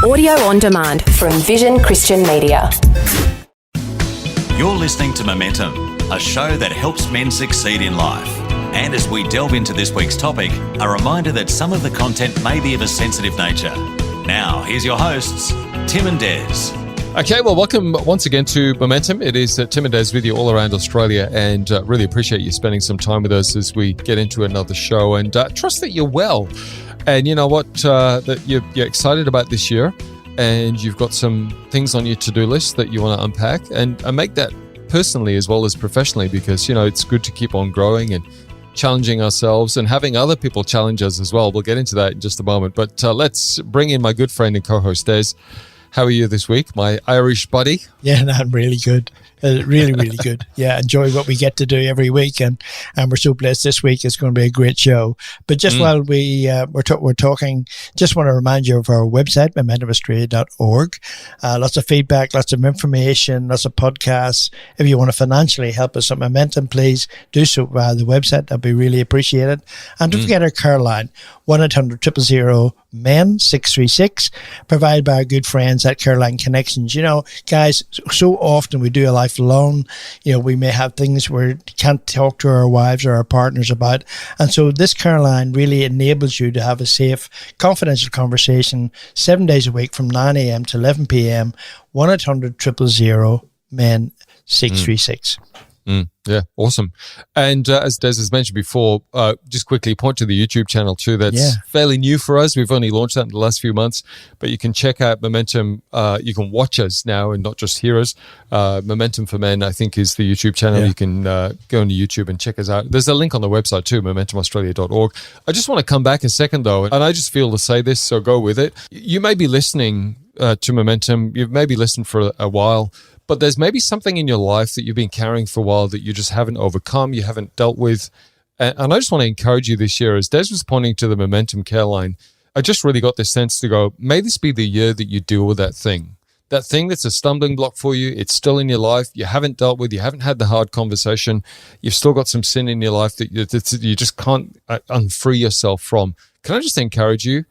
Audio on demand from Vision Christian Media. You're listening to Momentum, a show that helps men succeed in life. And as we delve into this week's topic, a reminder that some of the content may be of a sensitive nature. Now, here's your hosts, Tim and Des. Okay, well, welcome once again to Momentum. It is Tim and Des with you all around Australia, and really appreciate you spending some time with us as we get into another show, and trust that you're well. And you know what, that you're excited about this year, and you've got some things on your to-do list that you want to unpack, and make that personally as well as professionally, because, you know, it's good to keep on growing and challenging ourselves and having other people challenge us as well. We'll get into that in just a moment, but let's bring in my good friend and co-host, Des. How are you this week, my Irish buddy? Yeah, no, I'm really good. Really, really good. Yeah, enjoy what we get to do every week, and we're so blessed this week. It's going to be a great show. But just while we're talking, just want to remind you of our website, momentumaustralia.org. Lots of feedback, lots of information, lots of podcasts. If you want to financially help us at Momentum, please do so via the website. That'd be really appreciated. And don't forget our care line, 1-800-000-MEN 636, provided by our good friends at Careline Connections. You know, guys, so often we do a life alone. You know, we may have things where we can't talk to our wives or our partners about. And so this Careline really enables you to have a safe, confidential conversation 7 days a week from 9 a.m. to 11 p.m. 1-800-000-MEN 636. Yeah, awesome. And as Des has mentioned before, just quickly point to the YouTube channel too. That's fairly new for us. We've only launched that in the last few months, but you can check out Momentum. You can watch us now and not just hear us. Momentum for Men, I think, is the YouTube channel. You can go on YouTube and check us out. There's a link on the website too, momentumaustralia.org. I just want to come back a second though, and I just feel to say this, so go with it. You may be listening to Momentum. You've maybe listened for a while, but there's maybe something in your life that you've been carrying for a while that you just haven't overcome, you haven't dealt with. And I just want to encourage you this year, as Des was pointing to the Momentum Care Line, I just really got this sense to go, may this be the year that you deal with that thing that's a stumbling block for you. It's still in your life. You haven't dealt with, you haven't had the hard conversation. You've still got some sin in your life that you just can't unfree yourself from. Can I just encourage you?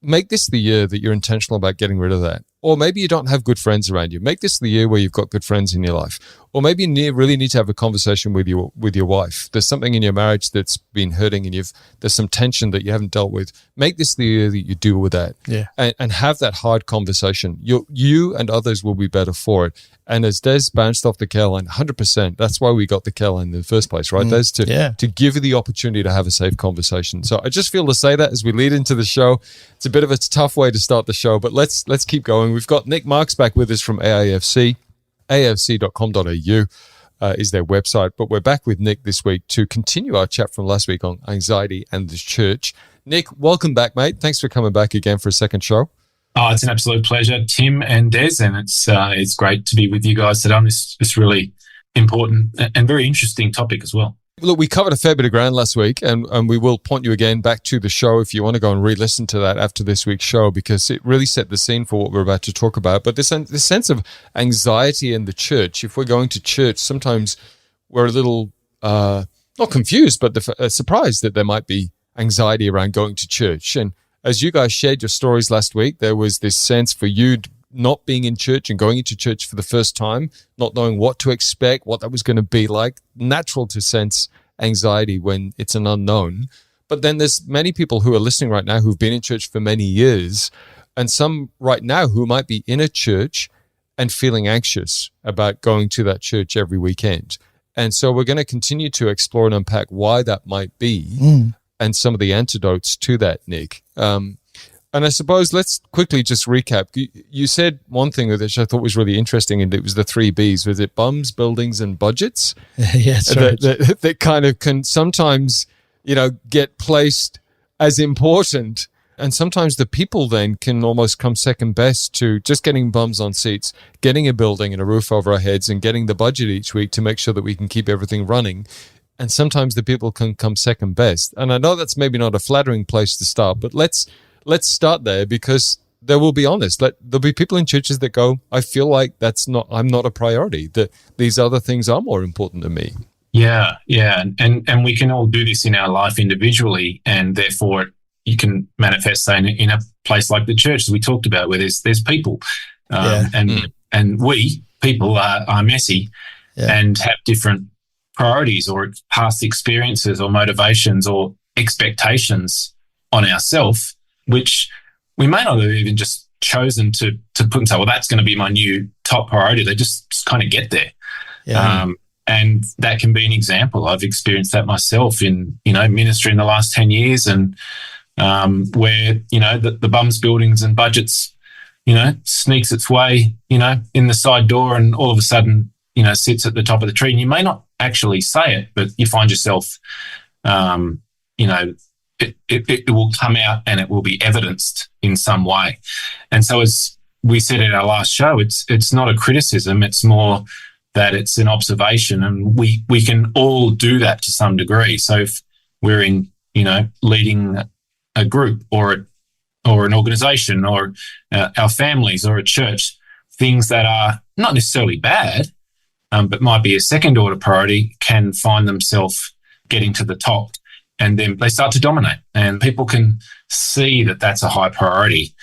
Make this the year that you're intentional about getting rid of that. Or maybe you don't have good friends around you. Make this the year where you've got good friends in your life. Or maybe you really need to have a conversation with your wife. There's something in your marriage that's been hurting and there's some tension that you haven't dealt with. Make this the year that you deal with that. And have that hard conversation. You and others will be better for it. And as Des bounced off the care line, 100%, that's why we got the care line in the first place, right, Des? To give you the opportunity to have a safe conversation. So I just feel to say that as we lead into the show. It's a bit of a tough way to start the show, but let's keep going. We've got Nick Marks back with us from AAFC. AAFC.com.au is their website. But we're back with Nick this week to continue our chat from last week on anxiety and the church. Nick, welcome back, mate. Thanks for coming back again for a second show. Oh, it's an absolute pleasure, Tim and Des, and it's great to be with you guys today on this really important and very interesting topic as well. Look, we covered a fair bit of ground last week, and we will point you again back to the show if you want to go and re-listen to that after this week's show, because it really set the scene for what we're about to talk about. But this sense of anxiety in the church, if we're going to church, sometimes we're a little, not confused, but surprised that there might be anxiety around going to church. And as you guys shared your stories last week, there was this sense for you not being in church and going into church for the first time, not knowing what to expect, what that was going to be like. Natural to sense anxiety when it's an unknown. But then there's many people who are listening right now who've been in church for many years, and some right now who might be in a church and feeling anxious about going to that church every weekend. And so we're going to continue to explore and unpack why that might be and some of the antidotes to that, Nick. And I suppose let's quickly just recap. You said one thing which I thought was really interesting, and it was the 3 Bs. Was it bums, buildings, and budgets? Yes, right. That kind of can sometimes, get placed as important. And sometimes the people then can almost come second best to just getting bums on seats, getting a building and a roof over our heads, and getting the budget each week to make sure that we can keep everything running. And sometimes the people can come second best. And I know that's maybe not a flattering place to start, but let's start there, because there will be honest. There'll be people in churches that go, I feel like I'm not a priority, that these other things are more important to me. Yeah. And we can all do this in our life individually, and therefore you can manifest, say, in a place like the church, as we talked about, where there's people, and we people are messy and have different priorities or past experiences or motivations or expectations on ourselves, which we may not have even just chosen to put and say, well, that's going to be my new top priority. They just kind of get there. And that can be an example. I've experienced that myself in, ministry in the last 10 years, and where, the bums buildings and budgets, sneaks its way, in the side door, and all of a sudden, sits at the top of the tree. And you may not actually say it, but you find yourself, it will come out and it will be evidenced in some way. And so, as we said in our last show, it's not a criticism, it's more that it's an observation, and we can all do that to some degree. So if we're in, leading a group or an organization or our families or a church, things that are not necessarily bad, but might be a second order priority, can find themselves getting to the top, and then they start to dominate, and people can see that that's a high priority,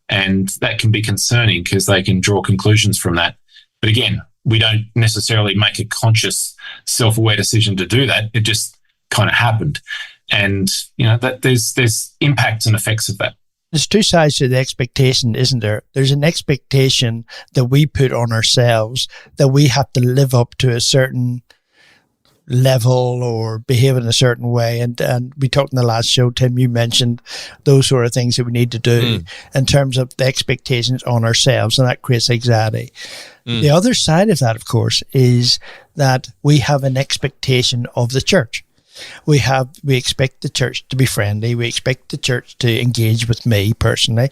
and that can be concerning because they can draw conclusions from that. But again, we don't necessarily make a conscious, self-aware decision to do that. It just kind of happened. And, that there's impacts and effects of that. There's two sides to the expectation, isn't there? There's an expectation that we put on ourselves, that we have to live up to a certain level or behave in a certain way. And we talked in the last show, Tim, you mentioned those sort of things that we need to do in terms of the expectations on ourselves, and that creates anxiety. The other side of that, of course, is that we have an expectation of the church. We expect the church to be friendly. We expect the church to engage with me personally.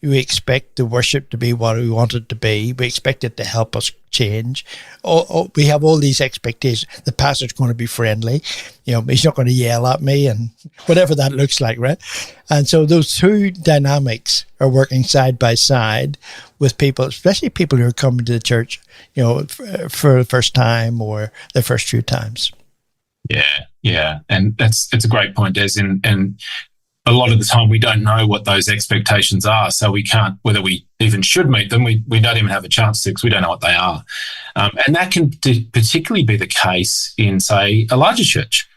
We expect the worship to be what we want it to be. We expect it to help us change. We have all these expectations. The pastor's going to be friendly. He's not going to yell at me and whatever that looks like, right? And so those two dynamics are working side by side with people, especially people who are coming to the church, for the first time or the first few times. Yeah. And it's a great point, Des. And a lot of the time we don't know what those expectations are. So we can't, whether we even should meet them, we don't even have a chance to, because we don't know what they are. And that can particularly be the case in, say, a larger church,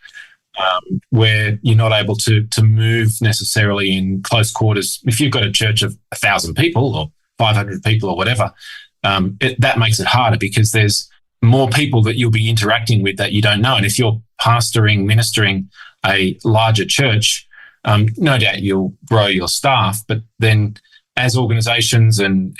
where you're not able to move necessarily in close quarters. If you've got a church of 1,000 people or 500 people or whatever, that makes it harder because there's more people that you'll be interacting with that you don't know. And if you're ministering a larger church, no doubt you'll grow your staff, but then as organizations and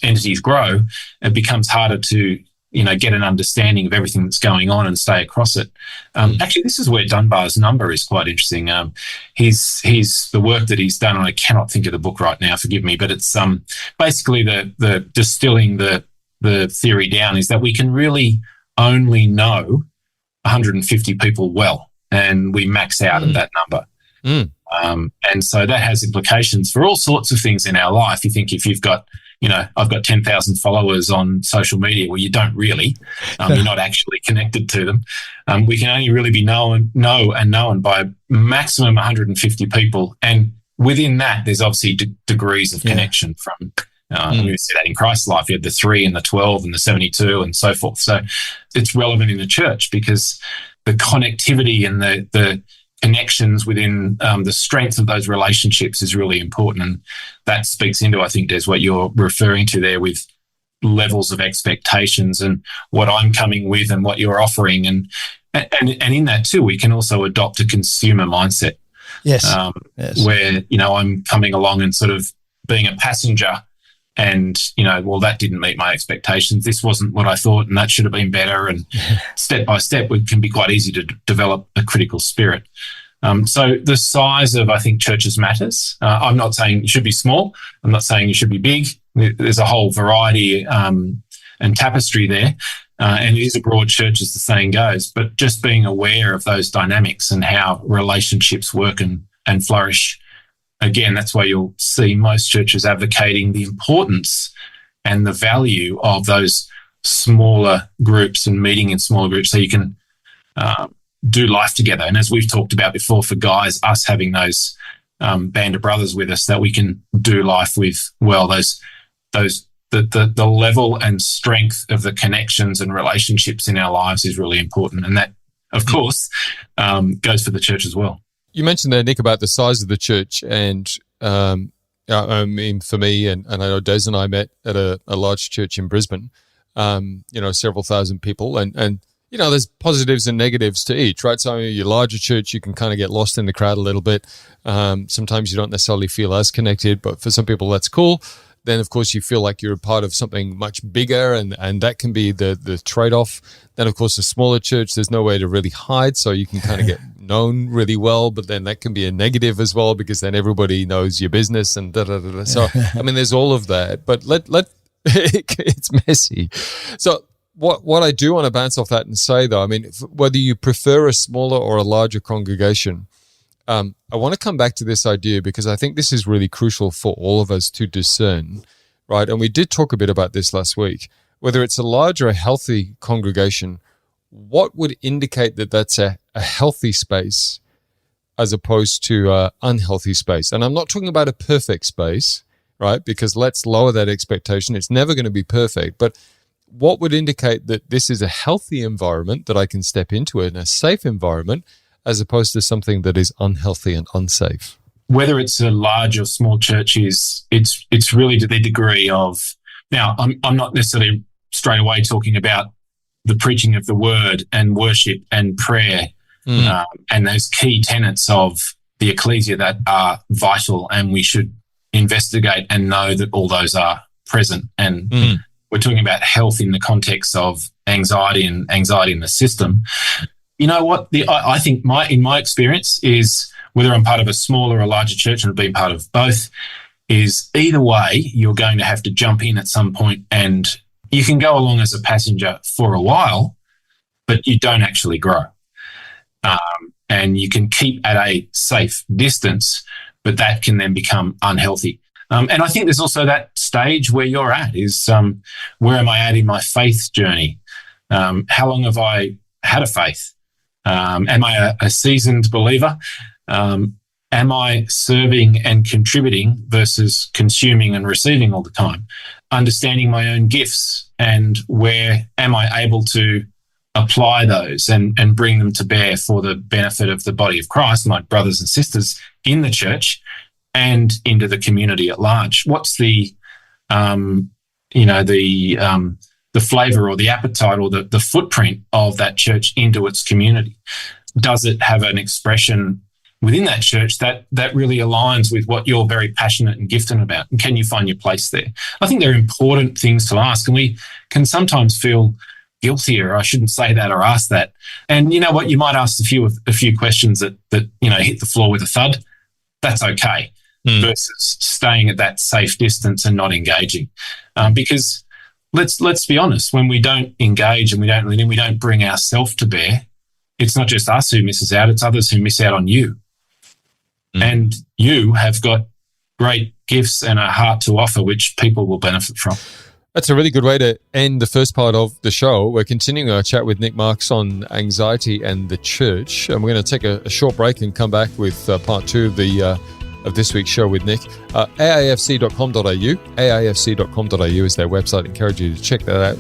entities grow, it becomes harder to, get an understanding of everything that's going on and stay across it. Actually, this is where Dunbar's number is quite interesting. He's the work that he's done, and I cannot think of the book right now, forgive me, but it's basically the distilling the theory down is that we can really only know 150 people well, and we max out at that number. And so that has implications for all sorts of things in our life. You think if you've got, I've got 10,000 followers on social media, well, you don't really. You're not actually connected to them. We can only really be known by maximum 150 people. And within that, there's obviously degrees of connection from we see that in Christ's life. You had the 3 and the 12 and the 72 and so forth. So it's relevant in the church because the connectivity and the connections within the strength of those relationships is really important. And that speaks into, I think, Des, what you're referring to there with levels of expectations and what I'm coming with and what you're offering. And in that too, we can also adopt a consumer mindset. Yes. Where, I'm coming along and sort of being a passenger and, well, that didn't meet my expectations. This wasn't what I thought, and that should have been better. And step by step, it can be quite easy to develop a critical spirit. So the size of, I think, churches matters. I'm not saying you should be small. I'm not saying you should be big. There's a whole variety and tapestry there. And it is a broad church, as the saying goes. But just being aware of those dynamics and how relationships work and flourish. Again, that's why you'll see most churches advocating the importance and the value of those smaller groups and meeting in smaller groups so you can do life together. And as we've talked about before, for guys, us having those band of brothers with us that we can do life with well. The level and strength of the connections and relationships in our lives is really important, and that, of course, goes for the church as well. You mentioned there, Nick, about the size of the church, and I mean, for me, and I know Des and I met at a large church in Brisbane. Several thousand people, and there's positives and negatives to each, right? So your larger church, you can kind of get lost in the crowd a little bit. Sometimes you don't necessarily feel as connected, but for some people that's cool. Then, of course, you feel like you're a part of something much bigger, and that can be the trade-off. Then, of course, a smaller church, there's no way to really hide, so you can kind of get known really well, but then that can be a negative as well, because then everybody knows your business and da-da-da-da. So, I mean, there's all of that, but it's messy. So what I do want to bounce off that and say, though, I mean, whether you prefer a smaller or a larger congregation, I want to come back to this idea because I think this is really crucial for all of us to discern, right? And we did talk a bit about this last week. Whether it's a large or a healthy congregation, what would indicate that that's a healthy space as opposed to an unhealthy space? And I'm not talking about a perfect space, right? Because let's lower that expectation. It's never going to be perfect. But what would indicate that this is a healthy environment that I can step into in a safe environment as opposed to something that is unhealthy and unsafe? Whether it's a large or small church, it's really to the degree of, now I'm not necessarily straight away talking about the preaching of the word and worship and prayer and those key tenets of the ecclesia that are vital, and we should investigate and know that all those are present. And we're talking about health in the context of anxiety and anxiety in the system. You know what? I think in my experience is, whether I'm part of a small or a larger church, and I've been part of both, is either way, you're going to have to jump in at some point, and you can go along as a passenger for a while, but you don't actually grow. And you can keep at a safe distance, but that can then become unhealthy. And I think there's also that stage where you're at is, where am I at in my faith journey? How long have I had a faith? Am I a seasoned believer? Am I serving and contributing versus consuming and receiving all the time? Understanding my own gifts, and where am I able to apply those and bring them to bear for the benefit of the body of Christ, my brothers and sisters in the church and into the community at large? What's the flavor or the appetite or the footprint of that church into its community? Does it have an expression within that church that really aligns with what you're very passionate and gifted about? And can you find your place there? I think they're important things to ask, and we can sometimes feel guilty, or I shouldn't say that or ask that. And you know what? You might ask a few questions that hit the floor with a thud. That's okay. Versus staying at that safe distance and not engaging. Because let's be honest, when we don't engage and we don't lean in, we don't bring ourselves to bear, it's not just us who misses out, it's others who miss out on you. And you have got great gifts and a heart to offer, which people will benefit from. That's a really good way to end the first part of the show. We're continuing our chat with Nick Marks on anxiety and the church, and we're going to take a short break and come back with part two of this week's show with Nick. AIFC.com.au is their website. I encourage you to check that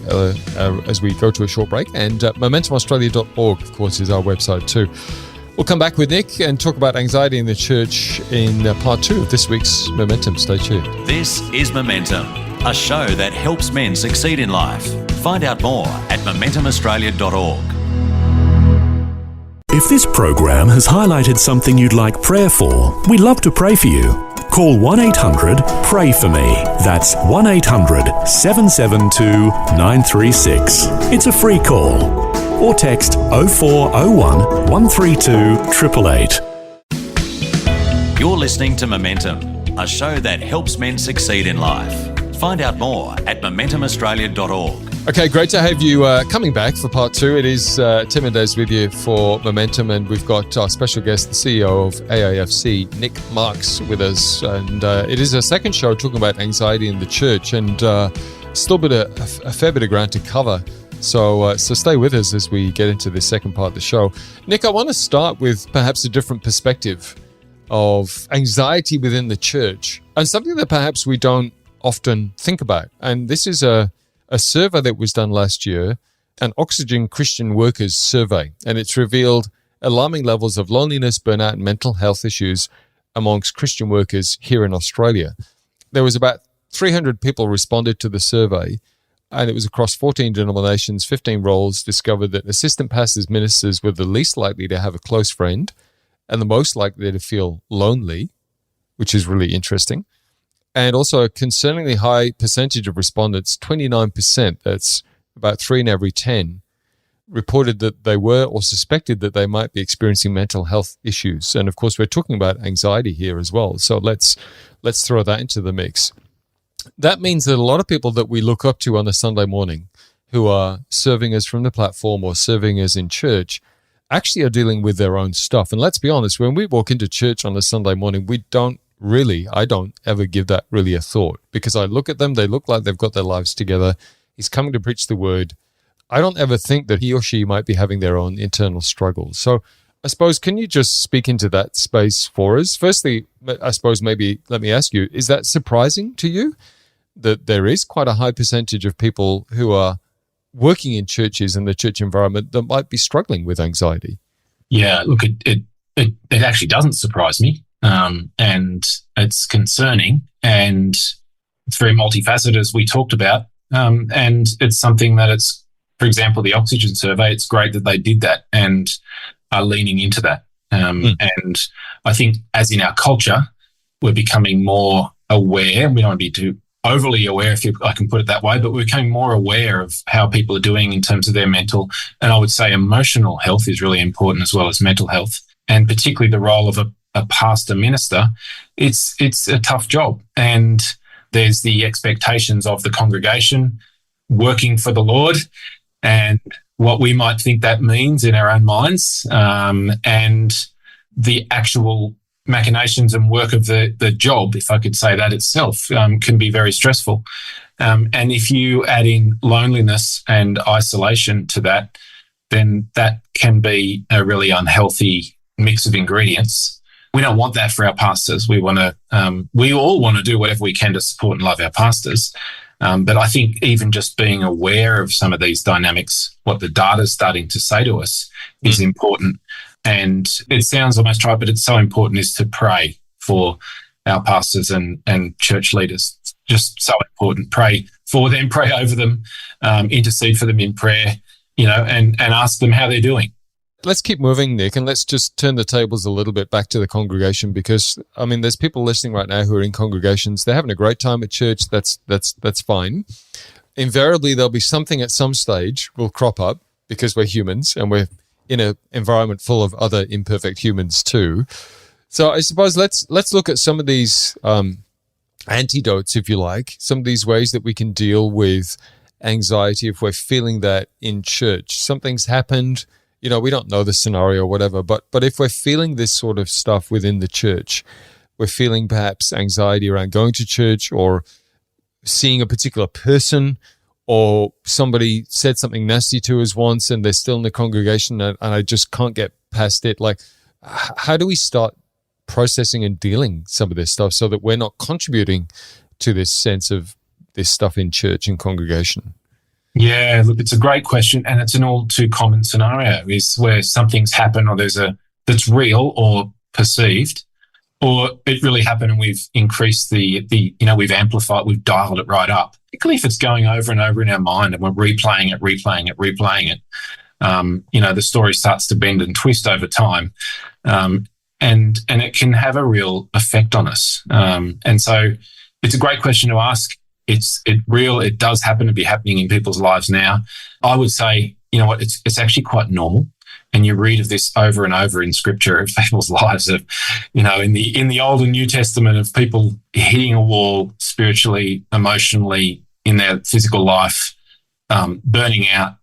out as we go to a short break. And momentumaustralia.org, of course, is our website too. We'll come back with Nick and talk about anxiety in the church in part two of this week's Momentum. Stay tuned. This is Momentum, a show that helps men succeed in life. Find out more at momentumaustralia.org. If this program has highlighted something you'd like prayer for, we'd love to pray for you. Call 1-800-PRAY-FOR-ME. That's 1-800-772-936. It's a free call. Or text 0401 132 888. You're listening to Momentum, a show that helps men succeed in life. Find out more at momentumaustralia.org. Okay, great to have you coming back for part two. It is Tim and Des with you for Momentum, and we've got our special guest, the CEO of AIFC, Nick Marks, with us. And it is our second show talking about anxiety in the church, and still a fair bit of ground to cover. So stay with us as we get into the second part of the show. Nick, I want to start with perhaps a different perspective of anxiety within the church, and something that perhaps we don't often think about. And this is a survey that was done last year, an Oxygen Christian Workers survey, and it's revealed alarming levels of loneliness, burnout, and mental health issues amongst Christian workers here in Australia. There was about 300 people responded to the survey, and it was across 14 denominations, 15 roles, discovered that assistant pastors, ministers were the least likely to have a close friend and the most likely to feel lonely, which is really interesting. And also a concerningly high percentage of respondents, 29%, that's about 3 in every 10, reported that they were or suspected that they might be experiencing mental health issues. And of course, we're talking about anxiety here as well. So let's throw that into the mix. That means that a lot of people that we look up to on a Sunday morning who are serving us from the platform or serving us in church actually are dealing with their own stuff. And let's be honest, when we walk into church on a Sunday morning, I don't ever give that really a thought, because I look at them, they look like they've got their lives together. He's coming to preach the word. I don't ever think that he or she might be having their own internal struggles. So I suppose, can you just speak into that space for us? Firstly, I suppose maybe let me ask you, is that surprising to you that there is quite a high percentage of people who are working in churches and the church environment that might be struggling with anxiety? Yeah, look, it actually doesn't surprise me, and it's concerning, and it's very multifaceted, as we talked about, and it's something that it's, for example, the Oxygen survey, it's great that they did that and are leaning into that. And I think, as in our culture, we're becoming more aware. We don't want to be too overly aware, if I can put it that way, but we're becoming more aware of how people are doing in terms of their mental, and I would say emotional health is really important as well as mental health, and particularly the role of a pastor minister. It's a tough job, and there's the expectations of the congregation working for the Lord and what we might think that means in our own minds, and the actual machinations and work of the job, if I could say that itself, can be very stressful. And if you add in loneliness and isolation to that, then that can be a really unhealthy mix of ingredients. We don't want that for our pastors. We all want to do whatever we can to support and love our pastors. But I think even just being aware of some of these dynamics, what the data is starting to say to us, is important. And it sounds almost trite, but it's so important, is to pray for our pastors and church leaders. Just so important. Pray for them, pray over them, intercede for them in prayer, and ask them how they're doing. Let's keep moving, Nick, and let's just turn the tables a little bit back to the congregation, because, I mean, there's people listening right now who are in congregations. They're having a great time at church. That's fine. Invariably, there'll be something at some stage will crop up, because we're humans and we're in an environment full of other imperfect humans too. So I suppose let's look at some of these antidotes, if you like, some of these ways that we can deal with anxiety if we're feeling that in church. Something's happened, we don't know the scenario or whatever, but if we're feeling this sort of stuff within the church, we're feeling perhaps anxiety around going to church or seeing a particular person, or somebody said something nasty to us once and they're still in the congregation and I just can't get past it. Like, how do we start processing and dealing some of this stuff so that we're not contributing to this sense of this stuff in church and congregation? Yeah, look, it's a great question, and it's an all too common scenario, is where something's happened or that's real or perceived, or it really happened and we've increased we've amplified, we've dialed it right up, particularly if it's going over and over in our mind and we're replaying it. The story starts to bend and twist over time, and it can have a real effect on us. And so it's a great question to ask. It does happen to be happening in people's lives now. I would say, it's actually quite normal. And you read of this over and over in Scripture of people's lives of, in the Old and New Testament, of people hitting a wall spiritually, emotionally, in their physical life, burning out,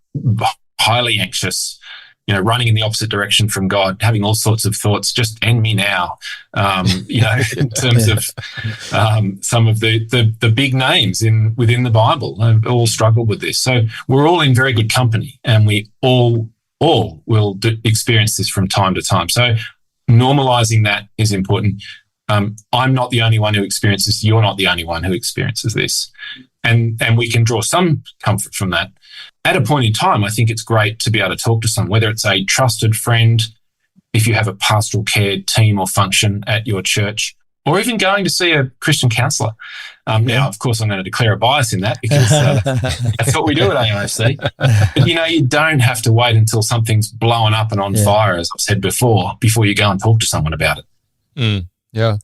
highly anxious, running in the opposite direction from God, having all sorts of thoughts, just end me now, in terms of some of the big names within the Bible have all struggled with this. So we're all in very good company, and we all will experience this from time to time. So normalizing that is important. I'm not the only one who experiences this. You're not the only one who experiences this. And we can draw some comfort from that. At a point in time, I think it's great to be able to talk to someone, whether it's a trusted friend, if you have a pastoral care team or function at your church, or even going to see a Christian counsellor. Now, of course, I'm going to declare a bias in that because that's what we do at AIFC. But, you don't have to wait until something's blowing up and on fire, as I've said before you go and talk to someone about it. Yeah.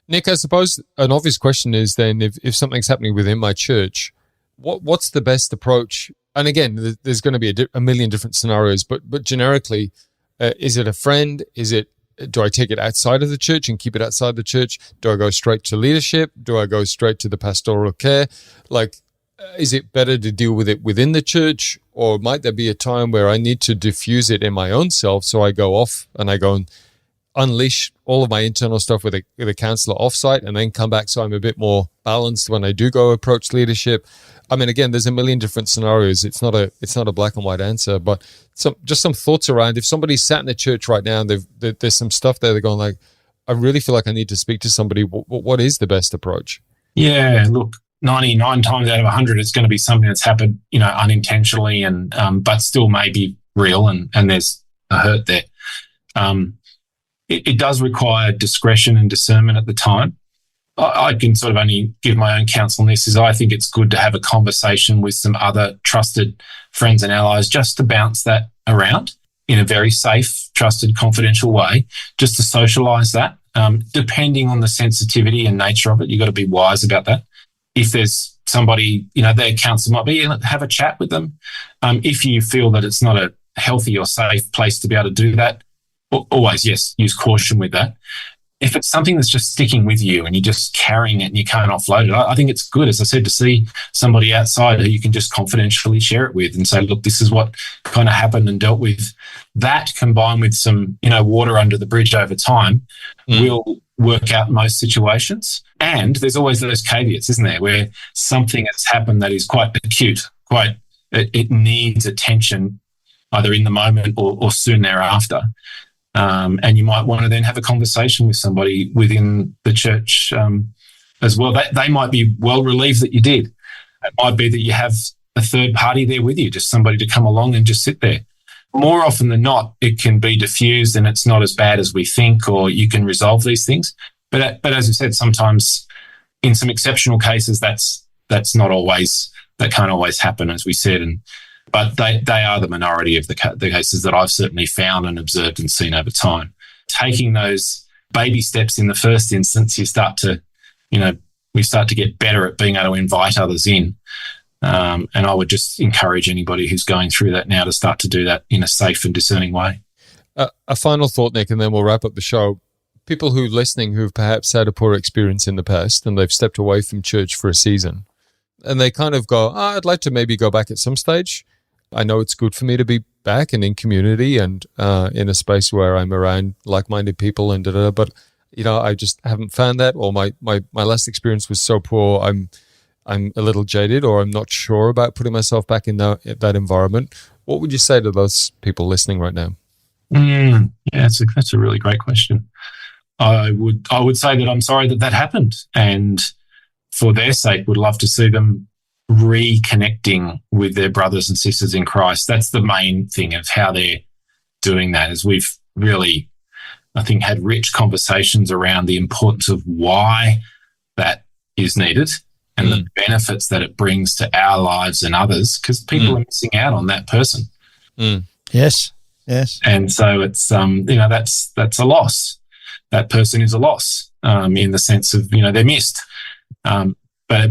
Nick, I suppose an obvious question is then if something's happening within my church, what's the best approach? And again, there's going to be a million different scenarios, but generically, is it a friend? Do I take it outside of the church and keep it outside the church? Do I go straight to leadership? Do I go straight to the pastoral care? Is it better to deal with it within the church, or might there be a time where I need to diffuse it in my own self? So I go off and I go and unleash all of my internal stuff with a counselor offsite and then come back so I'm a bit more balanced when I do go approach leadership. I mean, again, there's a million different scenarios. It's not a black and white answer, but some thoughts around if somebody's sat in the church right now and there's some stuff there, they're going like, I really feel like I need to speak to somebody. What is the best approach? Yeah, look, 99 times out of 100, it's going to be something that's happened, unintentionally and but still may be real and there's a hurt there. It does require discretion and discernment at the time. I can sort of only give my own counsel on this, is I think it's good to have a conversation with some other trusted friends and allies just to bounce that around in a very safe, trusted, confidential way, just to socialise that. Depending on the sensitivity and nature of it, you've got to be wise about that. If there's somebody, their counsel might be, have a chat with them. If you feel that it's not a healthy or safe place to be able to do that, always, yes, use caution with that. If it's something that's just sticking with you and you're just carrying it and you can't offload it, I think it's good, as I said, to see somebody outside who you can just confidentially share it with and say, look, this is what kind of happened and dealt with. That combined with some, water under the bridge over time will work out most situations. And there's always those caveats, isn't there, where something has happened that is quite acute, it needs attention either in the moment or soon thereafter. And you might want to then have a conversation with somebody within the church as well. They might be well relieved that you did. It might be that you have a third party there with you, just somebody to come along and just sit there. More often than not, it can be diffused and it's not as bad as we think, or you can resolve these things. But as I said, sometimes in some exceptional cases, that's not always, that can't always happen, as we said. But they are the minority of the cases that I've certainly found and observed and seen over time. Taking those baby steps in the first instance, we start to get better at being able to invite others in. And I would just encourage anybody who's going through that now to start to do that in a safe and discerning way. A final thought, Nick, and then we'll wrap up the show. People who are listening who've perhaps had a poor experience in the past and they've stepped away from church for a season and they kind of go, I'd like to maybe go back at some stage. I know it's good for me to be back and in community and in a space where I'm around like-minded people and but I just haven't found that, or my last experience was so poor. I'm a little jaded, or I'm not sure about putting myself back in that environment. What would you say to those people listening right now? Yeah, that's a really great question. I would say that I'm sorry that happened, and for their sake, would love to see them reconnecting with their brothers and sisters in Christ. That's the main thing of how they're doing that, is we've really, I think, had rich conversations around the importance of why that is needed and the benefits that it brings to our lives and others, because people are missing out on that person. Yes. And so it's, that's a loss. That person is a loss in the sense of, they're missed. But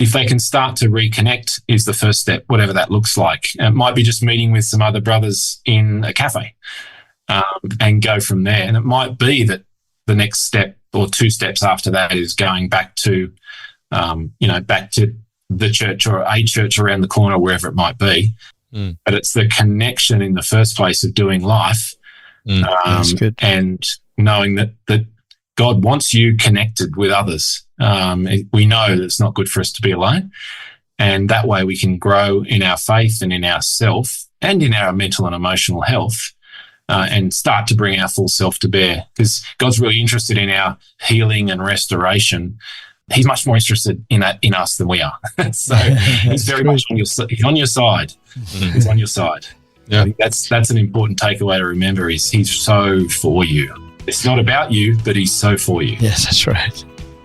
if they can start to reconnect is the first step, whatever that looks like. It might be just meeting with some other brothers in a cafe and go from there. And it might be that the next step or two steps after that is going back to, back to the church or a church around the corner, wherever it might be. But it's the connection in the first place of doing life and knowing that God wants you connected with others. We know that it's not good for us to be alone, and that way we can grow in our faith and in ourself and in our mental and emotional health and start to bring our full self to bear, because God's really interested in our healing and restoration. He's much more interested in us than we are. So he's very much on your side. He's on your side. He's on your side. Yeah. I think that's an important takeaway to remember, is he's so for you. It's not about you, but he's so for you. Yes, that's right.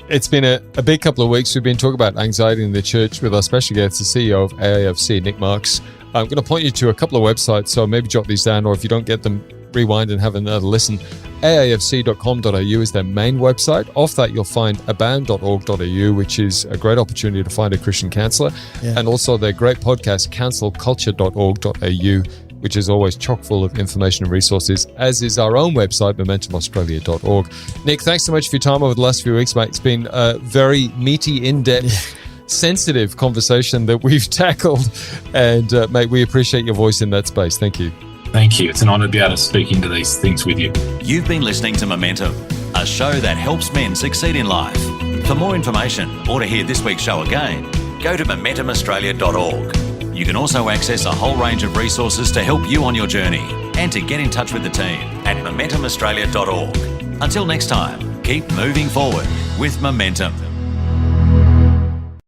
It's been a big couple of weeks. We've been talking about anxiety in the church with our special guest, the CEO of AAFC, Nick Marks. I'm going to point you to a couple of websites, so maybe jot these down, or if you don't get them, rewind and have another listen. aafc.com.au is their main website. Off that, you'll find abound.org.au, which is a great opportunity to find a Christian counsellor. Yeah. And also their great podcast, counselculture.org.au, which is always chock full of information and resources, as is our own website, momentumaustralia.org. Nick, thanks so much for your time over the last few weeks, mate. It's been a very meaty, in-depth, sensitive conversation that we've tackled. And, mate, we appreciate your voice in that space. Thank you. Thank you. It's an honour to be able to speak into these things with you. You've been listening to Momentum, a show that helps men succeed in life. For more information or to hear this week's show again, go to momentumaustralia.org. You can also access a whole range of resources to help you on your journey and to get in touch with the team at momentumaustralia.org. Until next time, keep moving forward with Momentum.